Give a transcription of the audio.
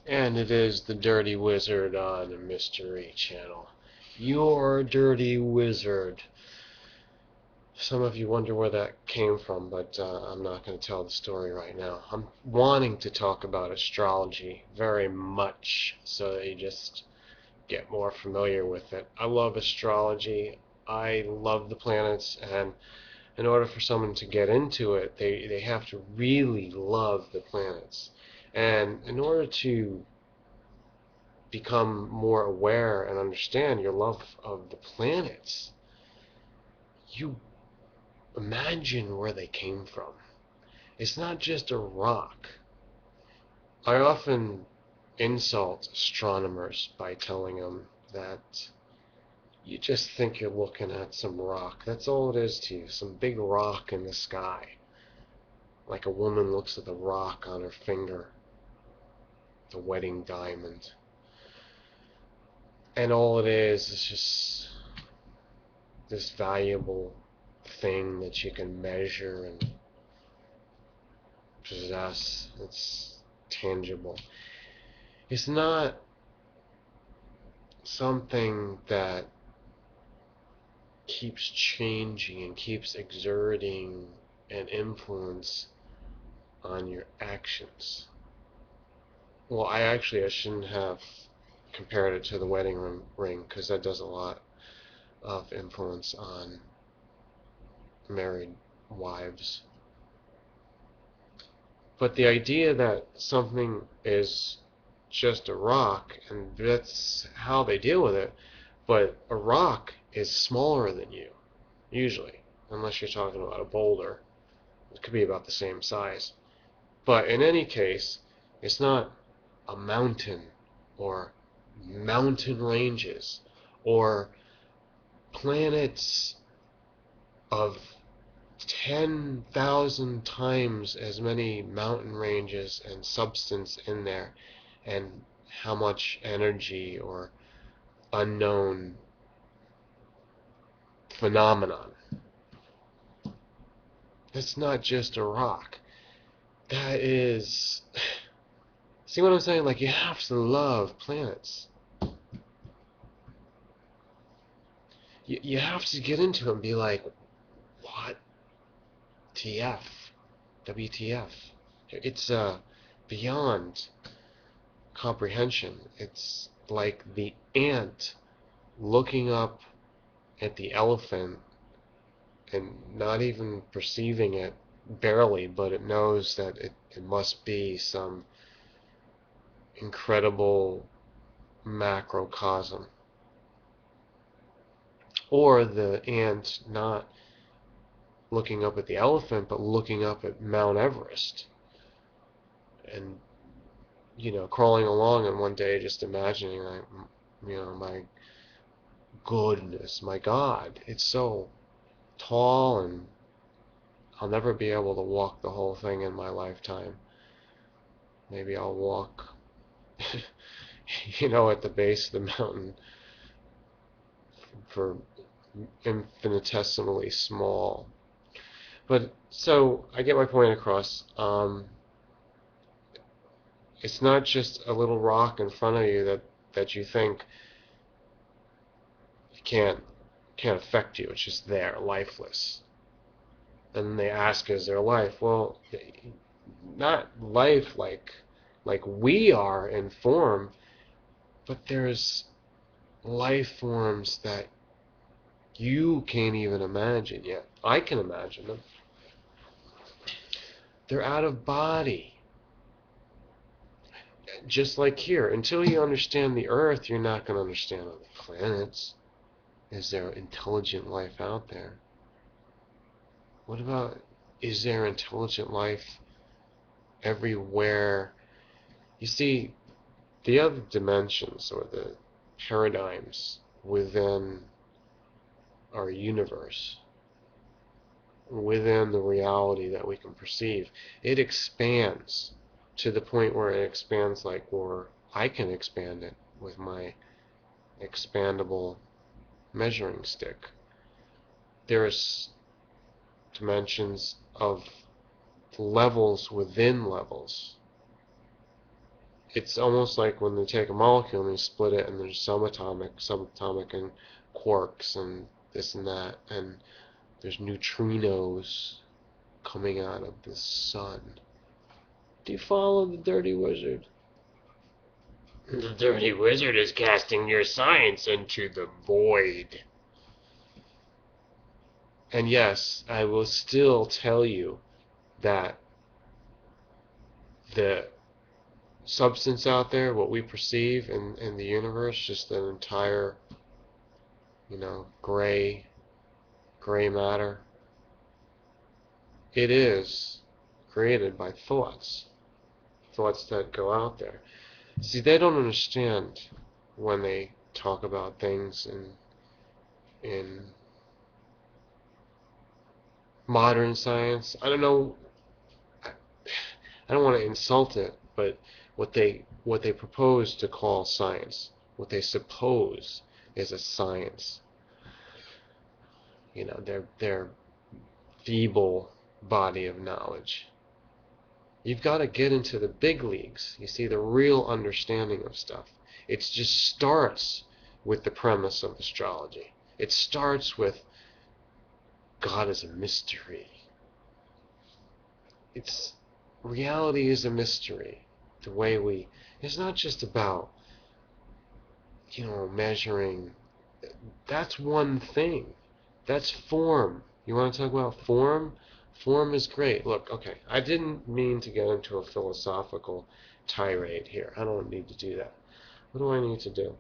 And it is the Dirty Wizard on the Mystery Channel. Your Dirty Wizard. Some of you wonder where that came from, but I'm not going to tell the story right now. I'm wanting to talk about astrology very much so that you just get more familiar with it. I love astrology. I love the planets, and in order for someone to get into it, they have to really love the planets. And in order to become more aware and understand your love of the planets, you imagine where they came from. It's not just a rock. I often insult astronomers by telling them that you just think you're looking at some rock. That's all it is to you, some big rock in the sky. Like a woman looks at the rock on her finger, the wedding diamond. And all it is just this valuable thing that you can measure and possess. It's tangible. It's not something that keeps changing and keeps exerting an influence on your actions. Well, I shouldn't have compared it to the wedding ring because that does a lot of influence on married wives. But the idea that something is just a rock, and that's how they deal with it, but a rock is smaller than you, usually, unless you're talking about a boulder. It could be about the same size. But in any case, it's not a mountain or mountain ranges or planets of 10,000 times as many mountain ranges and substance in there, and how much energy or unknown phenomenon. That's not just a rock. That is... See what I'm saying? Like, you have to love planets. You have to get into it and be like, what? TF? WTF? It's beyond comprehension. It's like the ant looking up at the elephant and not even perceiving it barely, but it knows that it must be some incredible macrocosm. Or the ant not looking up at the elephant, but looking up at Mount Everest and, crawling along and one day just imagining, like, my goodness, my God, it's so tall and I'll never be able to walk the whole thing in my lifetime. Maybe I'll walk, at the base of the mountain for infinitesimally small. But so I get my point across. It's not just a little rock in front of you that you think can't affect you. It's just there, lifeless. And they ask, is there life? Well, not life like we are in form, but there's life forms that you can't even imagine yet. I can imagine them. They're out of body. Just like here, until you understand the Earth, you're not going to understand other planets. Is there intelligent life out there? What about, is there intelligent life everywhere? You see, the other dimensions or the paradigms within our universe, within the reality that we can perceive, it expands to the point where it expands like, or I can expand it with my expandable measuring stick. There's dimensions of levels within levels. it's almost like when they take a molecule and they split it, and there's subatomic, and quarks, and this and that, and there's neutrinos coming out of the sun. Do you follow the dirty wizard? The dirty wizard is casting your science into the void. And yes, I will still tell you that the substance out there, what we perceive in the universe, just an entire, gray matter, it is created by thoughts that go out there. See, they don't understand when they talk about things in modern science. I don't know, I don't want to insult it, but what they propose to call science, what they suppose is a science, their feeble body of knowledge. You've got to get into the big leagues. You see, the real understanding of stuff. It just starts with the premise of astrology. It starts with God is a mystery. Reality is a mystery. It's not just about, measuring. That's one thing. That's form. You want to talk about form? Form is great. Look, okay, I didn't mean to get into a philosophical tirade here. I don't need to do that. What do I need to do?